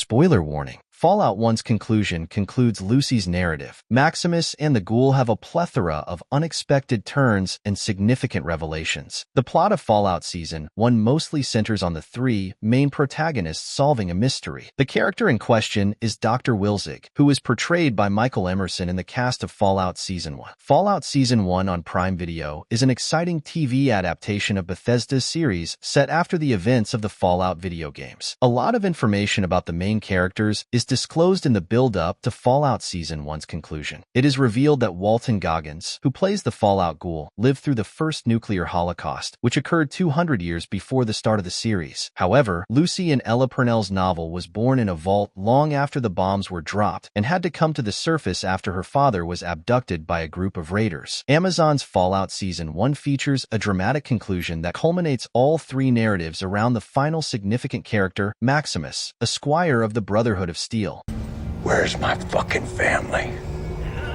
Spoiler warning. Fallout 1's conclusion concludes Lucy's narrative. Maximus and the Ghoul have a plethora of unexpected turns and significant revelations. The plot of Fallout Season 1 mostly centers on the three main protagonists solving a mystery. The character in question is Dr. Wilzig, who is portrayed by Michael Emerson in the cast of Fallout Season 1. Fallout Season 1 on Prime Video is an exciting TV adaptation of Bethesda's series set after the events of the Fallout video games. A lot of information about the main characters is disclosed in the build-up to Fallout Season 1's conclusion. It is revealed that Walton Goggins, who plays the Fallout Ghoul, lived through the first nuclear holocaust, which occurred 200 years before the start of the series. However, Lucy in Ella Purnell's novel was born in a vault long after the bombs were dropped and had to come to the surface after her father was abducted by a group of raiders. Amazon's Fallout Season 1 features a dramatic conclusion that culminates all three narratives around the final significant character, Maximus, a squire of the Brotherhood of Steel. Where's my fucking family?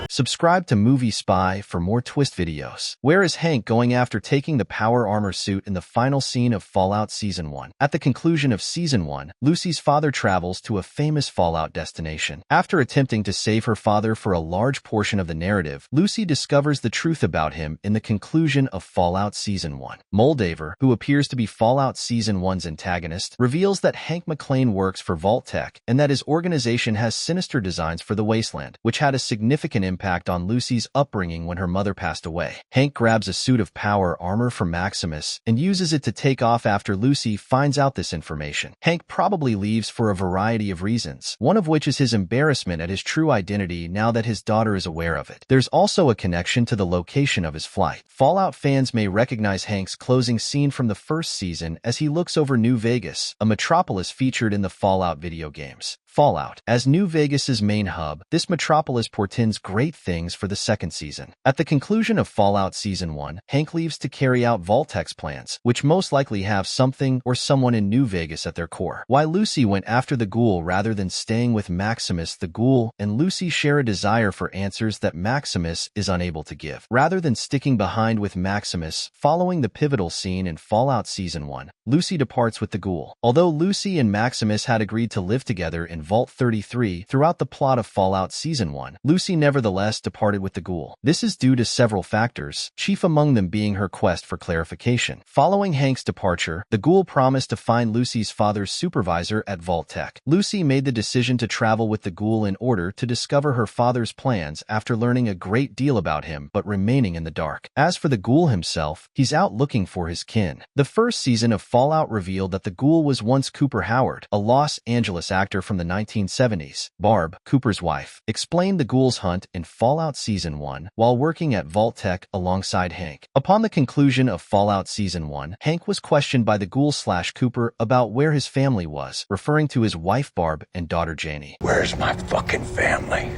Subscribe to Movie Spy for more twist videos. Where is Hank going after taking the power armor suit in the final scene of Fallout Season 1? At the conclusion of Season 1, Lucy's father travels to a famous Fallout destination. After attempting to save her father for a large portion of the narrative, Lucy discovers the truth about him in the conclusion of Fallout Season 1. Moldaver, who appears to be Fallout Season 1's antagonist, reveals that Hank McClane works for Vault-Tec and that his organization has sinister designs for the Wasteland, which had a significant impact on Lucy's upbringing when her mother passed away. Hank grabs a suit of power armor from Maximus and uses it to take off after Lucy finds out this information. Hank probably leaves for a variety of reasons, one of which is his embarrassment at his true identity now that his daughter is aware of it. There's also a connection to the location of his flight. Fallout fans may recognize Hank's closing scene from the first season as he looks over New Vegas, a metropolis featured in the Fallout video games. Fallout. As New Vegas's main hub, this metropolis portends great things for the second season. At the conclusion of Fallout Season 1, Hank leaves to carry out Vault-Tec's plans, which most likely have something or someone in New Vegas at their core. Why Lucy went after the Ghoul rather than staying with Maximus, the Ghoul and Lucy share a desire for answers that Maximus is unable to give. Rather than sticking behind with Maximus, following the pivotal scene in Fallout Season 1, Lucy departs with the Ghoul. Although Lucy and Maximus had agreed to live together in Vault 33 throughout the plot of Fallout Season 1, Lucy nevertheless departed with the Ghoul. This is due to several factors, chief among them being her quest for clarification. Following Hank's departure, the Ghoul promised to find Lucy's father's supervisor at Vault-Tec. Lucy made the decision to travel with the Ghoul in order to discover her father's plans after learning a great deal about him but remaining in the dark. As for the Ghoul himself, he's out looking for his kin. The first season of Fallout revealed that the Ghoul was once Cooper Howard, a Los Angeles actor from the 1970s. Barb, Cooper's wife, explained the Ghoul's hunt in Fallout Season 1 while working at Vault-Tec alongside Hank. Upon the conclusion of Fallout Season 1, Hank was questioned by the Ghoul/Cooper about where his family was, referring to his wife Barb and daughter Janie. Where's my fucking family?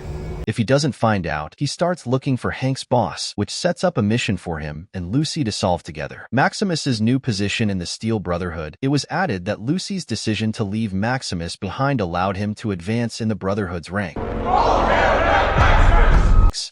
If he doesn't find out, he starts looking for Hank's boss, which sets up a mission for him and Lucy to solve together. Maximus's new position in the Steel Brotherhood. It was added that Lucy's decision to leave Maximus behind allowed him to advance in the Brotherhood's rank.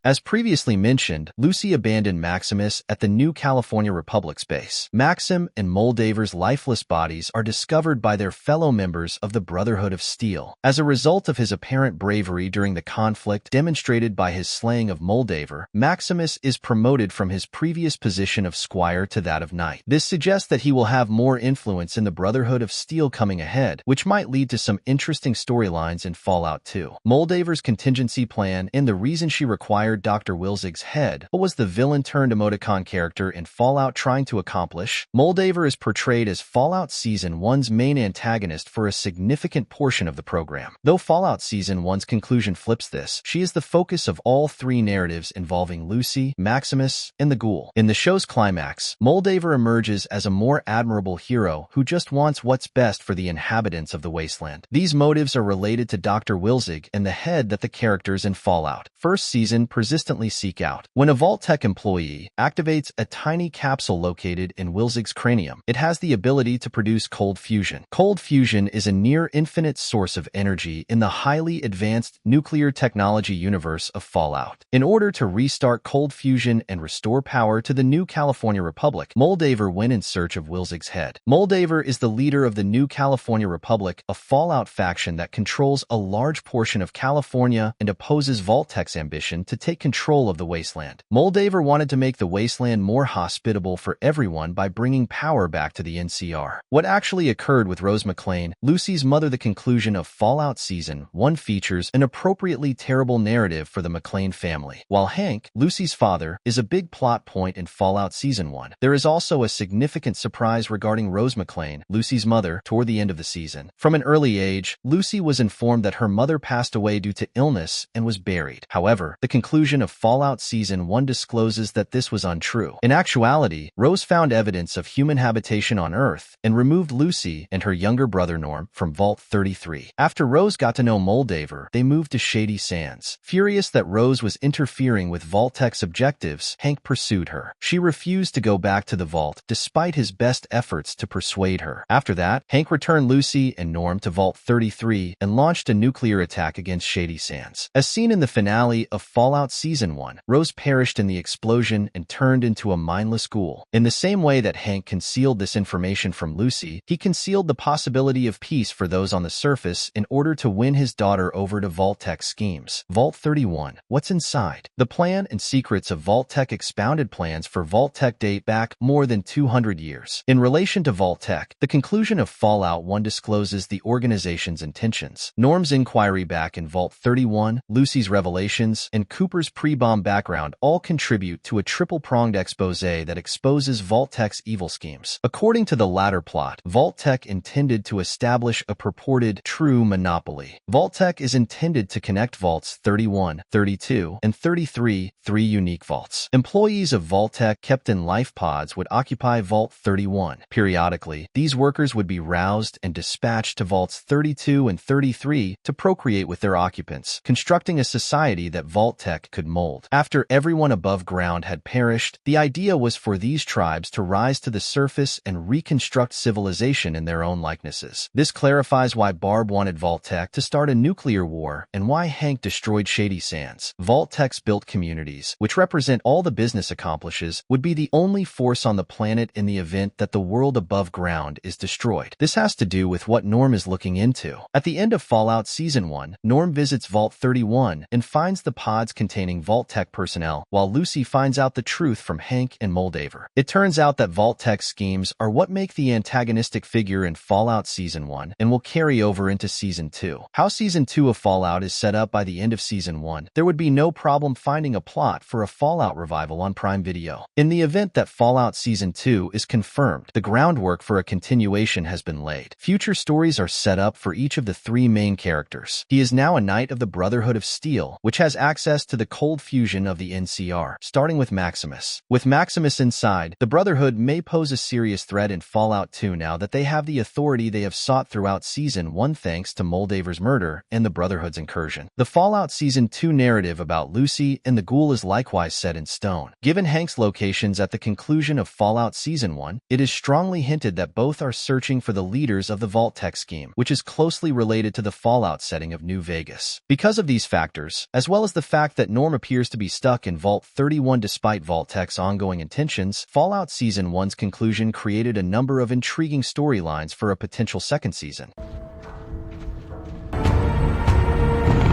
As previously mentioned, Lucy abandoned Maximus at the New California Republic's base. Maxim and Moldaver's lifeless bodies are discovered by their fellow members of the Brotherhood of Steel. As a result of his apparent bravery during the conflict demonstrated by his slaying of Moldaver, Maximus is promoted from his previous position of squire to that of knight. This suggests that he will have more influence in the Brotherhood of Steel coming ahead, which might lead to some interesting storylines in Fallout 2. Moldaver's contingency plan and the reason she required Dr. Wilzig's head. What was the villain-turned-emoticon character in Fallout trying to accomplish? Moldaver is portrayed as Fallout Season 1's main antagonist for a significant portion of the program. Though Fallout Season 1's conclusion flips this, she is the focus of all three narratives involving Lucy, Maximus, and the Ghoul. In the show's climax, Moldaver emerges as a more admirable hero who just wants what's best for the inhabitants of the Wasteland. These motives are related to Dr. Wilzig and the head that the characters in Fallout First Season fusion persistently seek out. When a Vault-Tec employee activates a tiny capsule located in Wilzig's cranium, it has the ability to produce cold fusion. Cold fusion is a near-infinite source of energy in the highly advanced nuclear technology universe of Fallout. In order to restart cold fusion and restore power to the new California Republic, Moldaver went in search of Wilzig's head. Moldaver is the leader of the new California Republic, a Fallout faction that controls a large portion of California and opposes Vault-Tec's ambition to take control of the wasteland. Moldaver wanted to make the wasteland more hospitable for everyone by bringing power back to the NCR. What actually occurred with Rose McClane, Lucy's mother? The conclusion of Fallout Season 1 features an appropriately terrible narrative for the McClane family. While Hank, Lucy's father, is a big plot point in Fallout Season 1, there is also a significant surprise regarding Rose McClane, Lucy's mother, toward the end of the season. From an early age, Lucy was informed that her mother passed away due to illness and was buried. However, the conclusion of Fallout Season 1 discloses that this was untrue. In actuality, Rose found evidence of human habitation on Earth and removed Lucy and her younger brother Norm from Vault 33. After Rose got to know Moldaver, they moved to Shady Sands. Furious that Rose was interfering with Vault-Tec's objectives, Hank pursued her. She refused to go back to the vault, despite his best efforts to persuade her. After that, Hank returned Lucy and Norm to Vault 33 and launched a nuclear attack against Shady Sands. As seen in the finale of Fallout Season 1, Rose perished in the explosion and turned into a mindless ghoul. In the same way that Hank concealed this information from Lucy, he concealed the possibility of peace for those on the surface in order to win his daughter over to Vault-Tec's schemes. Vault 31. What's inside? The plan and secrets of Vault-Tec expounded plans for Vault-Tec date back more than 200 years. In relation to Vault-Tec, the conclusion of Fallout 1 discloses the organization's intentions. Norm's inquiry back in Vault 31, Lucy's revelations, and Cooper's pre-bomb background all contribute to a triple-pronged expose that exposes Vault-Tec's evil schemes. According to the latter plot, Vault-Tec intended to establish a purported true monopoly. Vault-Tec is intended to connect Vaults 31, 32, and 33, three unique vaults. Employees of Vault-Tec kept in life pods would occupy Vault 31. Periodically, these workers would be roused and dispatched to Vaults 32 and 33 to procreate with their occupants, constructing a society that Vault-Tec could mold. After everyone above ground had perished, the idea was for these tribes to rise to the surface and reconstruct civilization in their own likenesses. This clarifies why Barb wanted Vault-Tec to start a nuclear war and why Hank destroyed Shady Sands. Vault-Tec's built communities, which represent all the business accomplishes, would be the only force on the planet in the event that the world above ground is destroyed. This has to do with what Norm is looking into. At the end of Fallout Season 1, Norm visits Vault 31 and finds the pods containing Vault-Tec personnel, while Lucy finds out the truth from Hank and Moldaver. It turns out that Vault-Tec schemes are what make the antagonistic figure in Fallout Season 1 and will carry over into Season 2. How Season 2 of Fallout is set up by the end of Season 1, there would be no problem finding a plot for a Fallout revival on Prime Video. In the event that Fallout Season 2 is confirmed, the groundwork for a continuation has been laid. Future stories are set up for each of the three main characters. He is now a knight of the Brotherhood of Steel, which has access to the cold fusion of the NCR, starting with Maximus. With Maximus inside, the Brotherhood may pose a serious threat in Fallout 2 now that they have the authority they have sought throughout Season 1 thanks to Moldaver's murder and the Brotherhood's incursion. The Fallout Season 2 narrative about Lucy and the Ghoul is likewise set in stone. Given Hank's locations at the conclusion of Fallout Season 1, it is strongly hinted that both are searching for the leaders of the Vault-Tec scheme, which is closely related to the Fallout setting of New Vegas. Because of these factors, as well as the fact that Norm appears to be stuck in Vault 31 despite Vault-Tec's ongoing intentions, Fallout Season 1's conclusion created a number of intriguing storylines for a potential second season.